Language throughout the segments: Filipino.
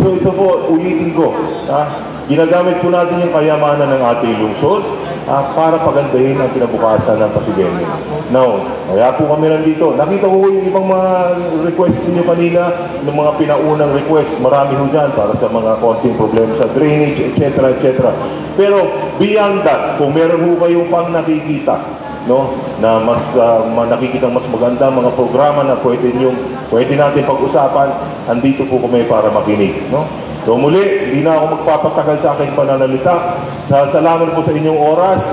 So ito po, ulitin ko, ginagamit po natin yung kayamanan ng ating lungsod para pagandahin ang kinabukasan ng Pasigenyo. Now, kaya po kami nandito. Nakita ko yung ibang mga request niyo kanina, ng mga pinaunang request. Marami ho dyan para sa mga konting problema sa drainage, etc. etc. Pero beyond that, kung meron ho kayong pang nakikita, no, na mas nakikita mas maganda mga programa na pwede natin pag-usapan, andito po kami para makinig, no? So muli, hindi na ako magpapatagal sa aking pananalita. Salamat po sa inyong oras.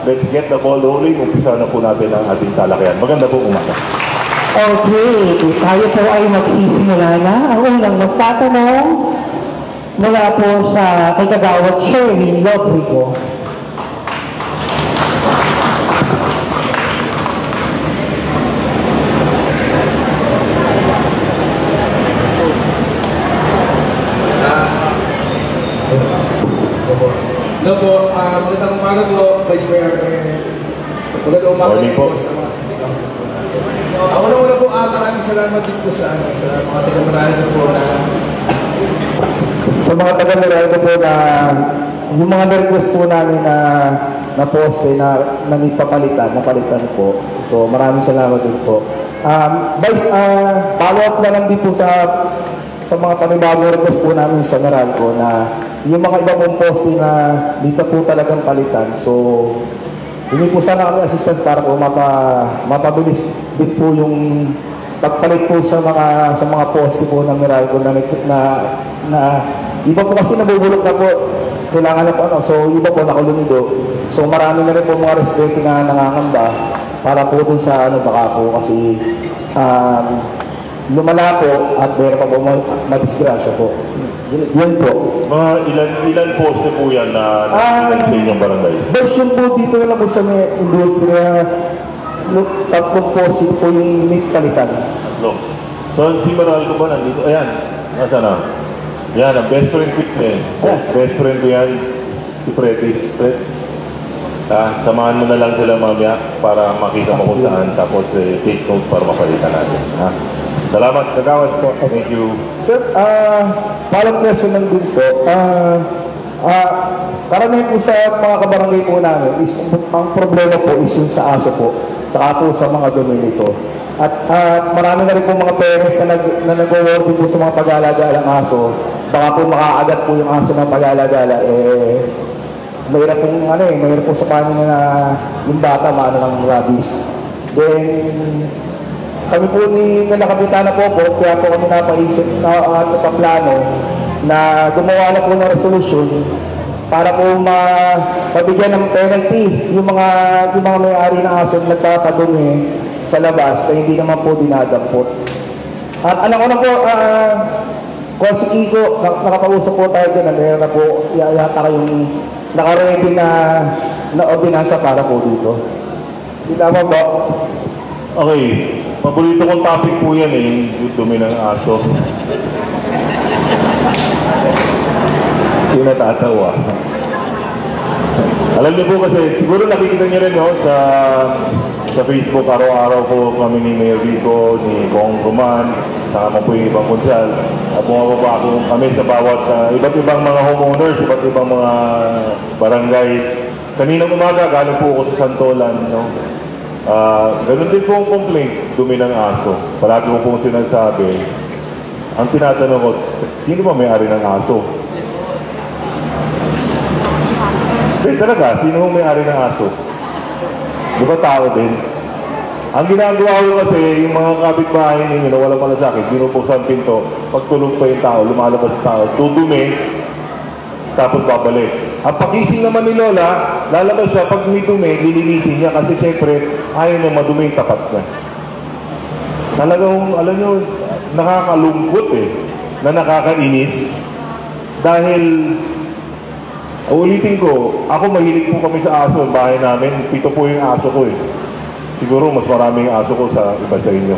Let's get the ball rolling. Umpisa na po natin ang ating talakayan. Maganda po umaga. Okay, tayo po ay magsisimula na. Ang unang magtatanong mula po sa kay Kagawad Sherwin Rodrigo. Hello po, magandang umaga po, Vice Mayor. Magandang umaga po sa mga city council po natin. Una-una po, maraming salamat din po sa mga taga-Meralco po na sa mga taga-Meralco po na yung mga request po namin na poste na napalitan po. So maraming salamat din po. Vice, follow up na lang din po sa mga panibagong request po namin sa Meralco na yung mga iba pong poste na dito po talagang palitan. So, hindi po sana kami assistance para po mapabilis din po yung pagpalit po sa mga poste po ng Meralco na iba po kasi nabubulok na po. Kailangan na po So, iba po nakulunido. So, marami na rin po mga residente na nangangamba para po dun sa baka po kasi lumala po at meron pa po madisgrasya po. Yun po. Mga ilan poste po yan na sa inyong barangay? Version po dito na lang po sa may industriya, tatlong poste po yung palitan. So si Meralco ba nandito? Ayan, nasa na? Yan, ang best friend ko yun Best friend ko yan, si Freddy. Samahan mo na lang sila mamaya para makita mo kung saan, tapos take note para mapalitan natin. Salamat, Kagawad po. Thank you. Sir, follow-up question lang din po. Karamihan po sa mga kabarangay po namin, ang problema po is yung sa aso po, saka po sa mga dumi nito. At marami na rin po mga parents na nag-worry po sa mga pag-alagala ng aso. Baka po makaagat po yung aso ng pag-alagala. Mahirap po sa paano na yung bata maano ng rabies. Then, kami po ni Nakapitana po, kaya po kami napaisip na paplano na gumawa na po ng resolution para po mabigyan ng penalty yung mga may-ari ng aso na nagpapadumi sa labas na hindi naman po dinadampot. At alam ko na po, kung si Kiko, nakapausap po tayo din na meron na po yata kayong nakaready na ordinansa para po dito. Hindi tama po? Okay. Paborito kong topic po yan yung dumi ng aso. Yung natatawa. Alam niyo po kasi, siguro nakikita niyo rin sa Facebook, araw-araw po kami ni Mayor Vico, ni Kong Roman, sama po yung ibang konsyal. Bumababa po kami sa bawat iba't ibang mga homeowners, iba't ibang mga barangay. Kaninang umaga, galing po ako sa Santolan, no? Ganun din po ang complaint, dumi ng aso. Palagi mo pong sinasabi. Ang tinatanong ko, sino ba may-ari ng aso? Talaga, sino may-ari ng aso? Di ba tao din? Ang ginagawa ko kasi, yung mga kapitbahay ninyo na walang malasakit, binubuksan pinto, pagtulog pa yung tao, lumalabas yung tao, dudumi, tapos babalik. Ang pagising naman ni Lola, lalabas siya, pag may dumi, lilinisin niya kasi siyempre ayaw na madumi yung tapat niya. Talagang, alam nyo, nakakalungkot na nakakainis. Dahil, ulitin ko, ako mahilig po kami sa aso, bahay namin, 7 po yung aso ko Siguro mas maraming aso ko sa iba sa inyo.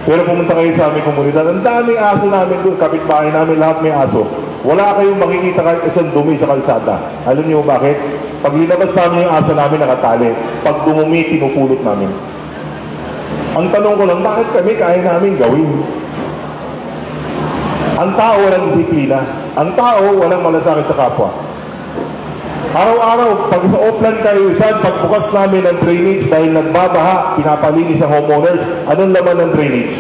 Pero pumunta kayo sa aming komunidad, ang daming aso namin doon, kapitbahay namin, lahat may aso. Wala kayong makikita kahit isang dumi sa kalsada. Alam niyo bakit? Pag linabas namin yung aso namin, nakatali. Pag dumumi, pinupulot namin. Ang tanong ko lang, bakit kami kaya namin gawin? Ang tao walang disiplina. Ang tao, walang malasakit sa kapwa. Araw-araw, pag sa Oplan kayo, pagbukas namin ng drainage dahil nagbabaha, pinapalinis ang homeowners, anong laman ng drainage?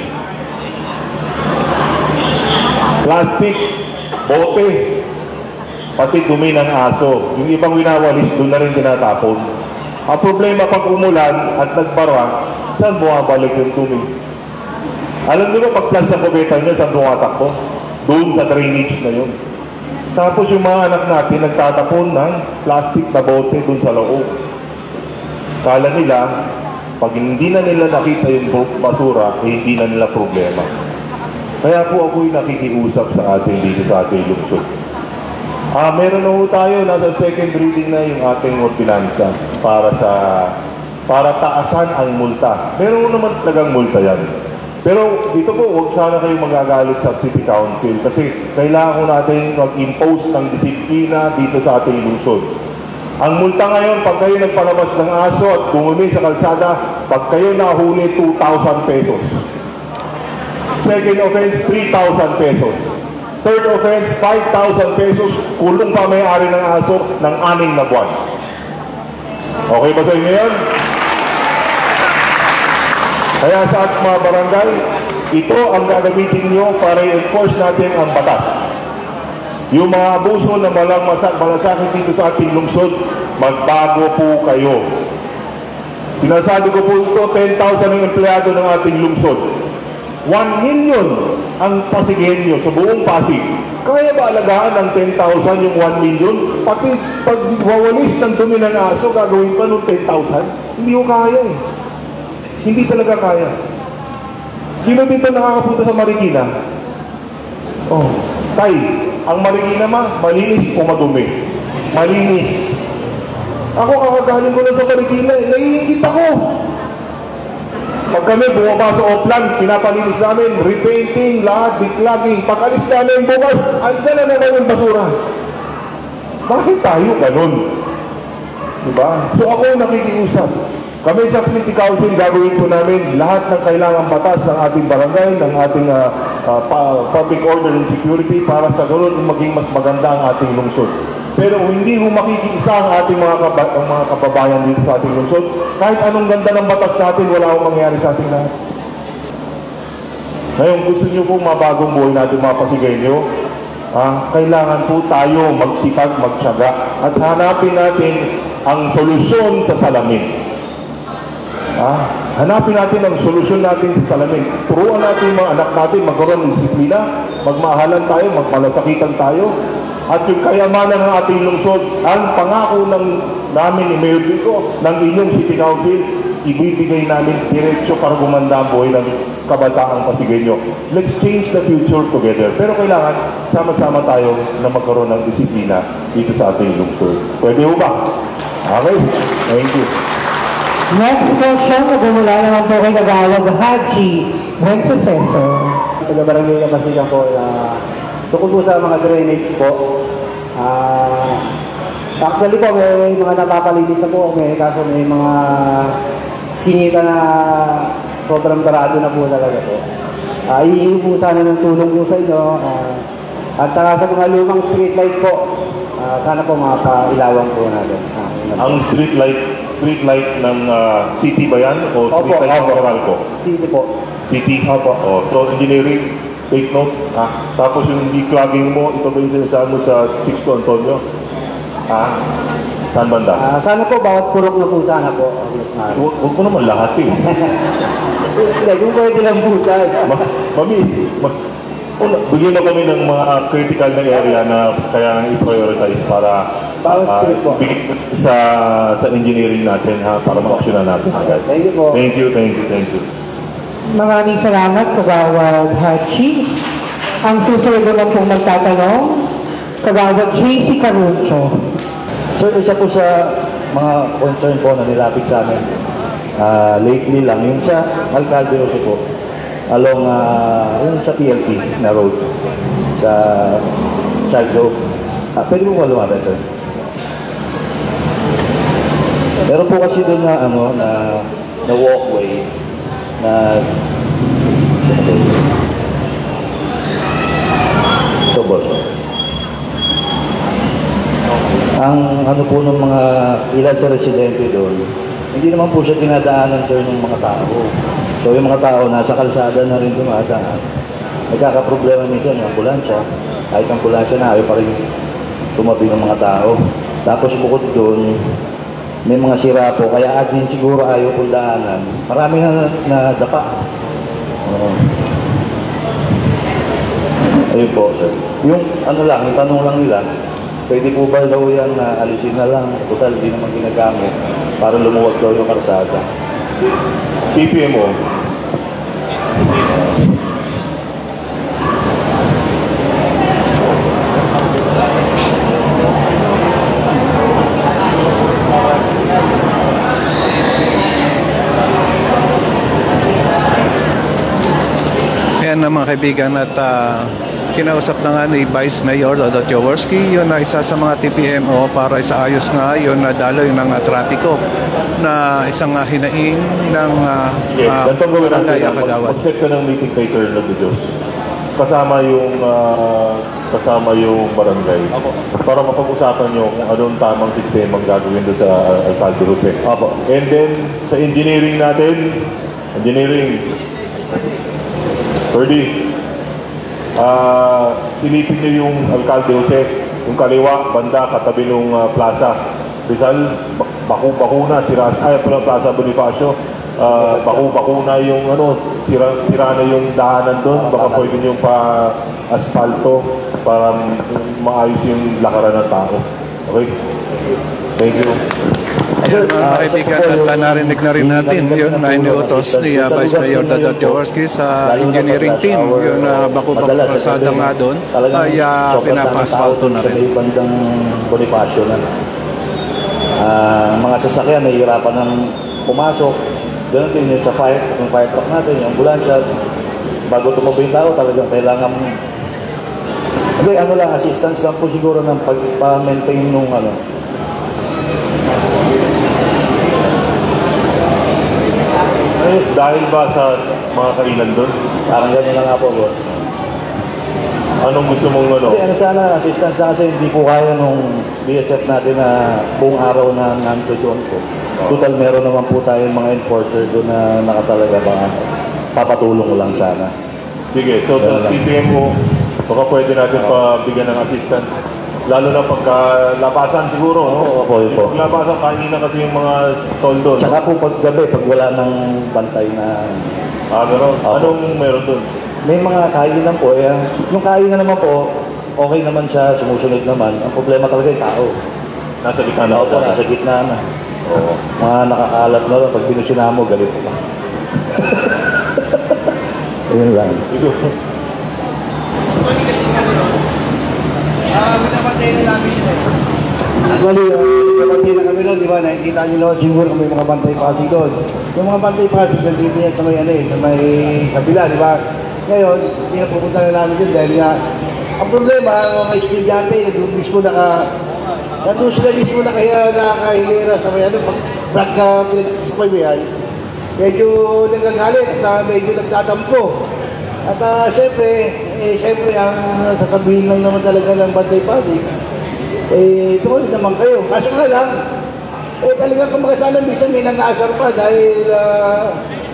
Plastic, bote, pati dumi ng aso. Yung ibang winawalis, doon na rin tinatapon. Ang problema pag umulan at nagbara, saan bumabalik yung dumi? Alam niyo ba, pag plus ang kubeta nyo, saan tumatakbo? Doon sa drainage na yun. Tapos yung mga anak natin nagtatapon ng plastic na bote doon sa loob. Kala nila, pag hindi na nila nakita yung basura, eh, hindi na nila problema. Kaya po ako'y nakikiusap sa atin dito sa ating lungsod. Meron na po tayo, nasa second reading na yung ating ordinansa para taasan ang multa. Meron naman talagang multa yan. Pero dito po, huwag sana kayo magagalit sa City Council kasi kailangan ko natin mag-impose ng disiplina dito sa ating lungsod. Ang multa ngayon, pag kayo nagpalabas ng aso at bumumi sa kalsada, pag kayo nahuli, 2,000 pesos. Second offense, 3,000 pesos. Third offense, 5,000 pesos. Kulong pa may-ari ng aso ng 6 na buwan. Okay ba sa inyo yan? Kaya sa ating mga barangay, ito ang gagamitin nyo para i-enforce natin ang batas. Yung mga abuso na malasakit dito sa ating lungsod, magbago po kayo. Sinasabi ko po ito, 10,000 ang empleyado ng ating lungsod. 1 million ang Pasigueño sa buong Pasig. Kaya ba alagaan ng 10,000 yung 1 million? Pati pag wawalis ng dumi ng aso, gagawin pa ng 10,000? Hindi ko kaya eh. Hindi talaga kaya. Sino dito nakakapunta sa Marikina? Oh, tay, ang Marikina malinis o madumi? Malinis. Ako kakagaling ko lang sa Marikina, naiingit ako. Pag kami bumaba sa Oplan, pinapalinis namin, repainting, lahat, declogging. Pag-alis namin bukas, andyan na naman yung basura. Bakit tayo ganun? Diba? So ako nakikiusap. Kami sa City Council, gagawin po namin lahat ng kailangang batas ng ating barangay, ng ating public order and security para sa ganoon maging mas maganda ang ating lungsod. Pero hindi ho makikiisa ang ating mga kababayan dito sa ating lungsod. Kahit anong ganda ng batas natin, wala akong mangyayari sa ating lahat. Ngayon, gusto niyo po mabagong buhay natin mga Pasigueño, kailangan po tayo magsikap, magtiyaga at hanapin natin ang solusyon sa salamin. Hanapin natin ang solusyon natin sa salamin. Turuan natin yung mga anak natin magkaroon ng disiplina, magmahalan tayo, magpalasakitan tayo. At yung kayamanan ng ating lungsod, ang pangako namin ni Mayor Vico, ng inyong City Council, ibibigay namin diretso para gumanda ang buhay ng kabataang Pasigueño. Let's change the future together. Pero kailangan sama-sama tayo na magkaroon ng disiplina dito sa ating lungsod. Pwede ho ba? Okay. Thank you. Next question, magmumula naman po kay Kagawad Haji, buen successor. Taga-barangay na Pasigan po, tukol po sa mga drainage po. Actually po, may mga napapalinis na po, kaso may mga sinita na sobrang barado na po talaga po. Ihingi po sana ng tulong po sa inyo. At saka sa mga lumang street light po, sana po mapailawan po natin. Ang street light ng city ba yan? O street light ng Coralco? City po. City? Opo. So engineering, take note. Tapos yung declogging mo, ito ba yung sinasabi mo sa Sixto Antonio? Saan banda? Sana po, bawat purok na po sana po. Huwag mo naman lahat eh. Yung pwede lang po sana. Bigyan na kami ng mga critical na area na kaya i-prioritize para sa engineering natin para ma-optionan natin. Thank you po. Thank you. Maraming salamat, Kagawad Haji. Ang susunod naman pong magtatanong, Kagawad JC Carucho. Sir, isa po sa mga concern po na nilapit sa amin lately lang, yung sa Alcalde Jose po, along yung sa PLP na road, sa Charles Oak. Pwede mo malumadan, sir? Meron po kasi doon na walkway na ito boss. ano po ng mga ilan sa residente doon, hindi naman po siya dinadaanan, sir, ng mga tao. So yung mga tao nasa kalsada na rin dumadaan. Nagkakaproblema minsan yung ambulansya. Kahit ang ambulansya na ayaw pa rin tumabi ng mga tao. Tapos bukod doon, may mga sira po, kaya din siguro ayaw po daanan. Marami na dapa. Ayun po, sir. Yung ano lang, yung tanong lang nila, pwede po ba daw yan na alisin na lang? Total, di naman ginagamit para lumuwag daw yung karsada. PPMO. Yan na mga kaibigan at kinausap na nga ni Vice Mayor Dodo Jaworski, yun na isa sa mga TPMO para isaayos nga yun na daloy ng trapiko na isang hinaing ng barangay Akagawad. Mag-set ka ng meeting kay Colonel de Dios. Kasama yung barangay. Para mapag-usapan nyo kung anong tamang sistema ang gagawin doon sa Alcalde Jose. And then, sa engineering natin, Ferdy, silipin nyo yung Alcalde Jose, yung kaliwa, banda, katabi ng plaza. Rizal, baku-baku na, plaza Bonifacio, baku-baku na yung sira na yung daanan doon. Baka pwede nyo pa-asfalto para maayos yung lakaran ng tao. Okay? Thank you. Mga kaibigan, at narinig na rin natin yun na iniutos ni Vice Mayor Dodo Jaworski sa engineering team, yun na baku-baku kalsada nga doon ay pinapa-asfalto na rin. Sa bandang Bonifacio na. Mga sasakyan nahihirapan ng pumasok. Ganun din yung sa yung fire truck natin, yung ambulansya. Bago tumabi yung tao, talagang kailangan assistance lang po siguro ng pag-maintain nung dahil ba sa mga kainan doon? Parang ganyan na nga po, bro. Anong gusto mong Hindi, sana, assistance na kasi hindi po kaya nung BSF natin na buong araw na nandito doon po. Total, meron naman po tayong mga enforcer doon na nakatalaga ba. Papatulong lang sana. Sige, so sa TPMO, baka pwede natin pabigyan ng assistance. Lalo na pagka-labasan siguro, no? Opo. Pag-labasan, kainin na kasi yung mga stall doon. Tsaka po paggabi, pag wala ng bantay na... Gano'n? Anong meron doon? May mga kainan po. Yung kainan naman po, okay naman siya, sumusunod naman. Ang problema talaga yung tao. Nasa gitna na. Opo, nasa gitna na. Oo. Mga nakakalat na lang, pag binusina mo, galit pa. Ayun lang. Ito. Minapatay na namin yun eh. Actually, kapatid na kami doon, di ba? Nakikita nyo doon, siguro kung may mga bantay pasig doon. Yung mga bantay pasig, nandito yan sa may kabila, di ba? Ngayon, hindi na pupunta na namin doon dahil nga, ang problema, ang mga estudyante, nandun sila mismo na kaya nakakahilera sa may pag pinagsasakay mo yan. Medyo nagagalit at medyo nagtatampo. At siyempre, ang sasabihin lang naman talaga ng bantay pasig, tuloy naman kayo. Kaso nga lang, talagang kumakasalan, minsan may nang-aasar pa dahil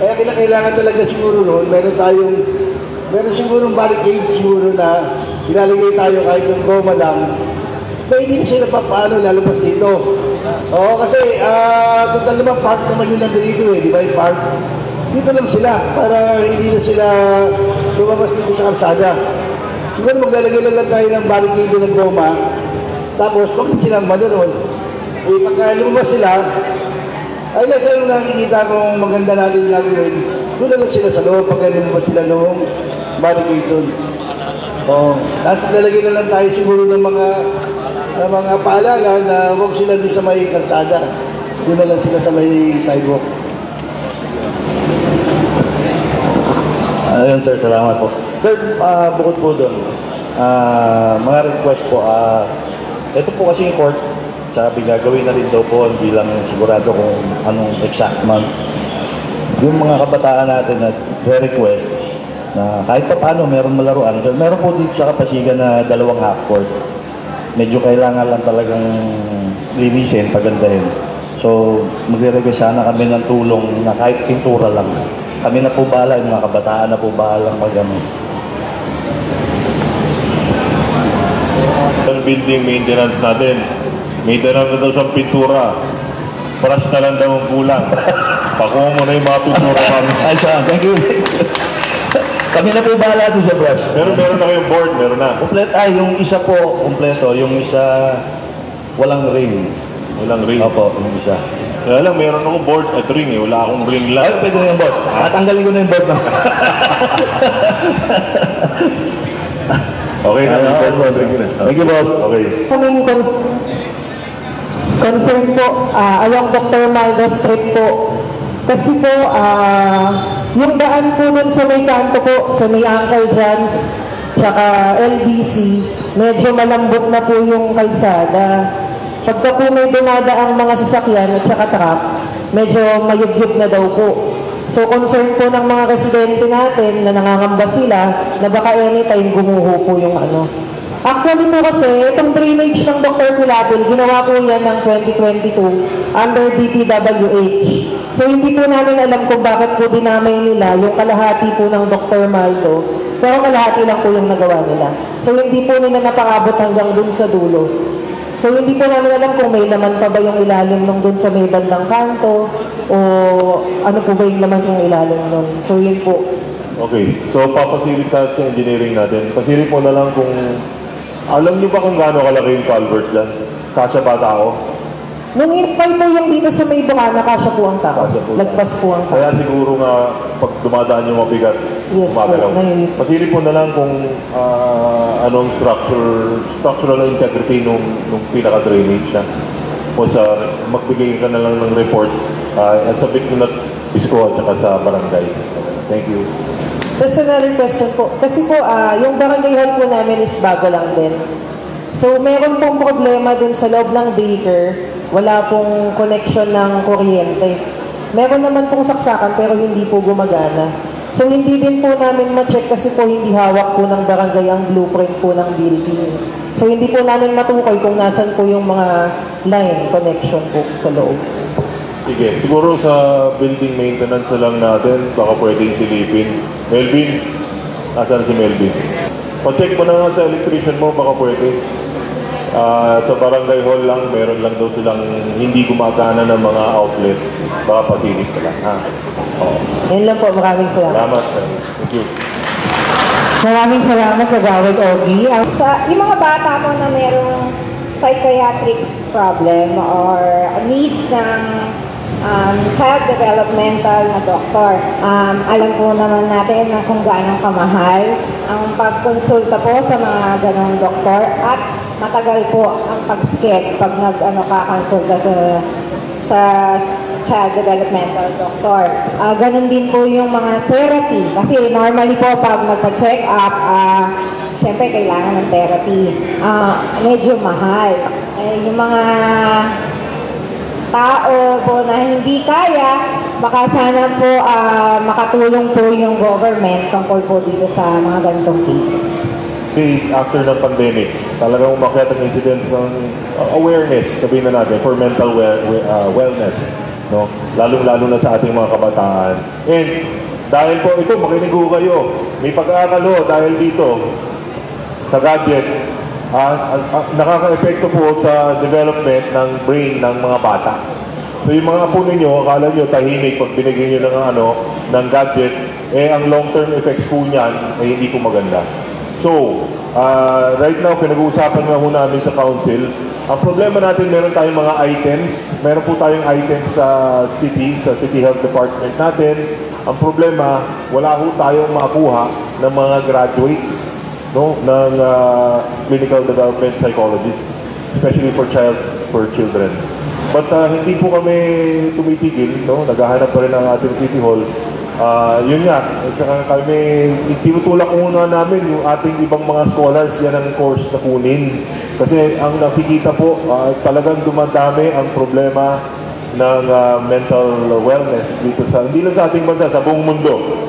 kaya kailangan talaga siguro noon, meron siguro barricade siguro na ilalagay tayo kahit yung goma lang, na hindi sila paano lalabas dito. Oo, kasi total naman park naman yun nandito di ba yung park? Dito lang sila para hindi na sila lumabas dito sa kalsada. Siguro maglalagay lang tayo ng barricade ng goma. Tapos, bakit silang manonood? Pagka lumabas sila, ay nasa yung nakikita kong maganda natin gagawin, doon na lang sila sa loob, pagka lumabas sila noong barricade doon. Tapos lalagay na lang tayo siguro ng mga paalala na huwag sila doon sa may kalsada. Doon na lang sila sa may sidewalk. Ayun, sir, salamat po. Sir, bukod po doon, mga request po, ito po kasi yung court, sabi gagawin na rin daw po, hindi lang sigurado kung anong exact month. Yung mga kabataan natin na request na kahit pa paano meron malaruan. So, meron po dito sa Kapasigan na 2 half court. medyo kailangan lang talagang linisin, pagandahin. So, magre-request sana kami ng tulong na kahit pintura lang. Kami na po bahala, yung mga kabataan na po bahala mag-ano. Ang building maintenance natin, may dalang na daw siyang pintura. Brush na lang daw ang kulang. Pakuha mo na yung mga pintura kami. Ay, thank you. Kami na po bahala doon sa brush. Pero meron na kayong board, meron na. Yung isa po, kompleto. Yung isa, walang ring. Walang ring. Opo, yung isa. Kaya lang, meron akong board at ring eh. Wala akong ring lang. Ay, pwede na yung boss. Tatanggalin ko na yung board na. Okay na, yung board. Thank you, boss. Okay. Kaming concern po, along Dr. Maldo Street po. Kasi po, yung daan po nun sa may kanto po, sa may Uncle John's, tsaka LBC, medyo malambot na po yung kalsada. Pagka po may dumadaang mga sasakyan at tsaka truck, medyo mayugyug na daw po. So concern po ng mga residente natin na nangangamba sila na baka anytime gumuho po yung ano. Actually po kasi, itong drainage ng Dr. Pilatel, ginawa po yan ng 2022 under DPWH. So hindi po namin alam kung bakit po dinamay nila yung kalahati po ng Dr. Maldo, pero kalahati lang po yung nagawa nila. So hindi po nila napakabot hanggang dun sa dulo. So hindi po namin alam kung may laman pa ba yung ilalim nung dun sa may bandang kanto o ano po ba yung laman yung ilalim nun. So yun po. Okay. So papasilita sa engineering natin. Pasilip mo na lang kung alam niyo ba kung gaano kalaki yung culvert dyan? Kasya ba tao? Nung in-file po yung dito sa may Bukana, kasya po ang tao. Kasya po. Lagpas po ang tao. Kaya siguro nga pag dumadaan yung mabigat, Yes po, ngayon. Pasilip mo na lang kung anong structural integrity nung pinaka-drainage siya. O sa magbigay ka na lang ng report at submit mo na Pisko at saka sa barangay. Thank you. Personal question po. Kasi po, yung barangay hall po namin is bago lang din. So, meron pong problema dun sa loob ng daycare. Wala pong connection ng kuryente. Meron naman pong saksakan pero hindi po gumagana. So, hindi din po namin ma-check kasi po hindi hawak po ng barangay ang blueprint po ng building. So, hindi po namin matukoy kung nasan po yung mga line connection po sa loob. Sige, siguro sa building maintenance na lang natin, baka pwedeng silipin. Melvin, asan si Melvin? Pa-check mo na nga sa electrician mo, baka pwede. Sa barangay hall lang, meron lang daw silang hindi gumagana ng mga outlet. Baka pasilip ka lang, ha? Oo. Yan lang po, maraming salamat. Salamat. Thank you. Maraming salamat sa Gawad Ogie. Yung mga bata po na merong psychiatric problem or needs ng child developmental na doktor. Alam po naman natin na kung gaano kamahal ang pagkonsulta po sa mga ganong doktor at matagal po ang pag-skip pag kakonsulta sa child developmental doctor. Ganon din po yung mga therapy. Kasi normally po pag nagpa-check up, syempre kailangan ng therapy. Medyo mahal. Yung mga tao po na hindi kaya, baka sana po makatulong po yung government tungkol po dito sa mga ganitong cases. After ng pandemic, talagang umakyat ang incidence ng awareness, sabihin na natin, for mental wellness. No? Lalong-lalo na sa ating mga kabataan. And dahil po ito, makinig ko kayo, may pag-aaral dahil dito sa gadget, nakaka-epekto po sa development ng brain ng mga bata. So yung mga apo ninyo, akala nyo tahimik pag binigyan nyo ng gadget, ang long-term effects po niyan ay hindi po maganda. So, right now, pinag-uusapan nga ho namin sa council, ang problema natin, meron tayong mga items, meron po tayong items sa City Health Department natin. Ang problema, wala ho tayong makuha ng mga graduates ng clinical development psychologists, especially for children. But hindi po kami tumitigil, naghahanap pa rin ang ating City Hall. Yun nga, kami tinutulak muna namin yung ating ibang mga scholars, yan ang course na kunin. Kasi ang nakikita po, talagang dumadami ang problema ng mental wellness dito hindi lang sa ating bansa, sa buong mundo.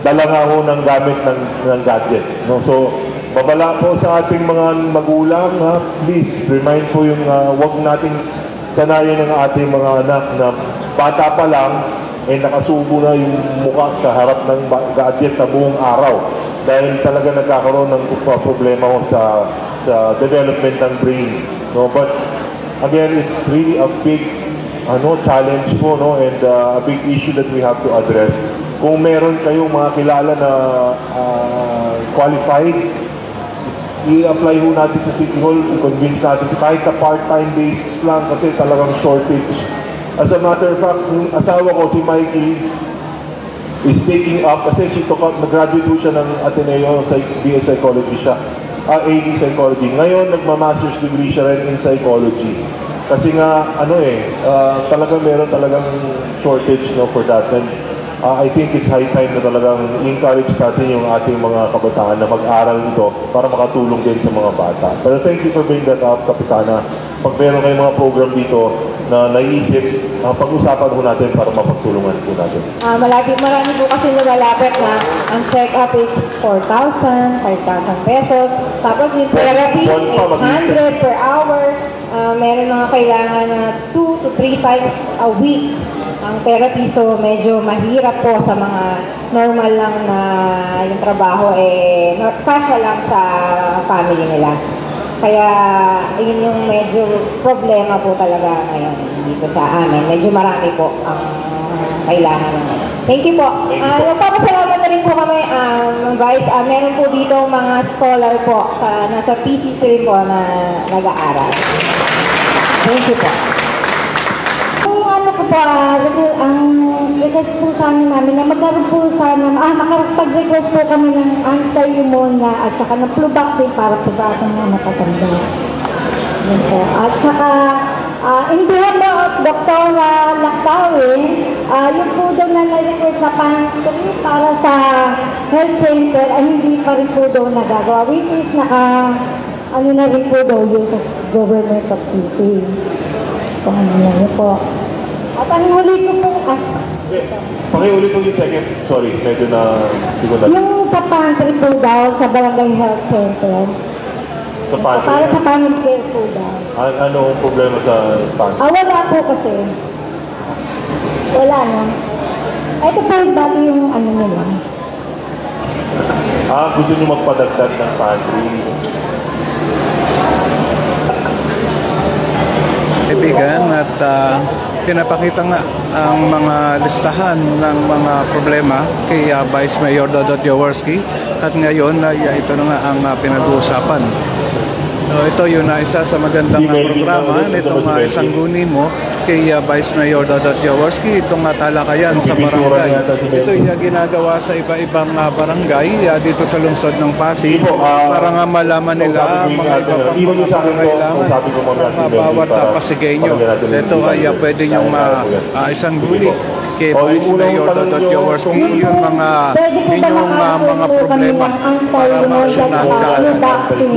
Dala nga ho ng gamit ng gadget. So, babala po sa ating mga magulang, ha, please remind po yung wag nating sanayin ng ating mga anak na bata pa lang nakasubo na yung mukha sa harap ng gadget na buong araw dahil talaga nagkakaroon ng problema sa development ng brain, no? But again, it's really a big challenge po, no? And a big issue that we have to address. Kung meron kayong mga kilala na qualified, i-apply ho natin sa City Hall, i-convince natin kahit na part-time basis lang kasi talagang shortage. As a matter of fact, yung asawa ko, si Mikey, is taking up, kasi nag-graduate po siya ng Ateneo, BA Psychology siya, AD Psychology. Ngayon, nagma-master's degree siya rin in Psychology. Kasi nga, talagang meron talagang shortage, no, for that. And I think it's high time na talagang encourage natin yung ating mga kabataan na mag-aral nito para makatulong din sa mga bata. Pero thank you for bringing that up, Kapitana. Pag meron kayong mga program dito na naiisip, pag-usapan po natin para mapagtulungan po natin. Marami po kasi lumalapit na ang check-up is 4,000, 5,000 pesos. Tapos yung therapy, 800 per hour. Meron mga kailangan na 2 to 3 times a week ang therapy, so medyo mahirap po sa mga normal lang na yung trabaho, kasya lang sa family nila. Kaya yun yung medyo problema po talaga ngayon dito sa amin. Medyo marami po ang kailangan. Thank you po. Nagpapasalamat na rin po kami, Vice. Meron po dito mga scholar po nasa PCC rin po na nag-aaral. Thank you po. Ang request po sa amin namin na magkaroon po sana, makapag-request po kami ng anti-pneumonia at saka ng flu vaccine para po sa ating mga matatanda. Yan po. At saka, in behalf of Dr. Lactawin, yung po daw na na-request na pantry para sa health center ay hindi pa rin po daw nagagawa, which is na rin po daw yun sa government of city. Kung ano yan po. At ang huli ko po, Pakiulit po yung second, sorry, medyo na siguro. Yung sa pantry po daw, sa Barangay Health Center. Sa pantry? Para sa family care po daw. Ano ang problema sa pantry? Wala po kasi. Wala no. Ito po yung bali yung ano nila. Gusto nyo magpadagdag ng pantry? Kaibigan, at pinapakita nga ang mga listahan ng mga problema kay Vice Mayor Dodot Jaworski, at ngayon ito na nga ang pinag-uusapan. So ito yung isa sa magandang programa nitong sangguni mo kay Vice Mayor Dodot Jaworski, itong talakayan sa barangay. Ito yung ginagawa sa iba-ibang barangay dito sa lungsod ng Pasig para nga malaman nila ang mga iba pang mga pangangailangan ng bawat Pasigueño. Ito ay pwede niyong isangguni kay Vice Mayor Dodot Jaworski yung mga inyong mga problema para ma-aksyonan kaagad.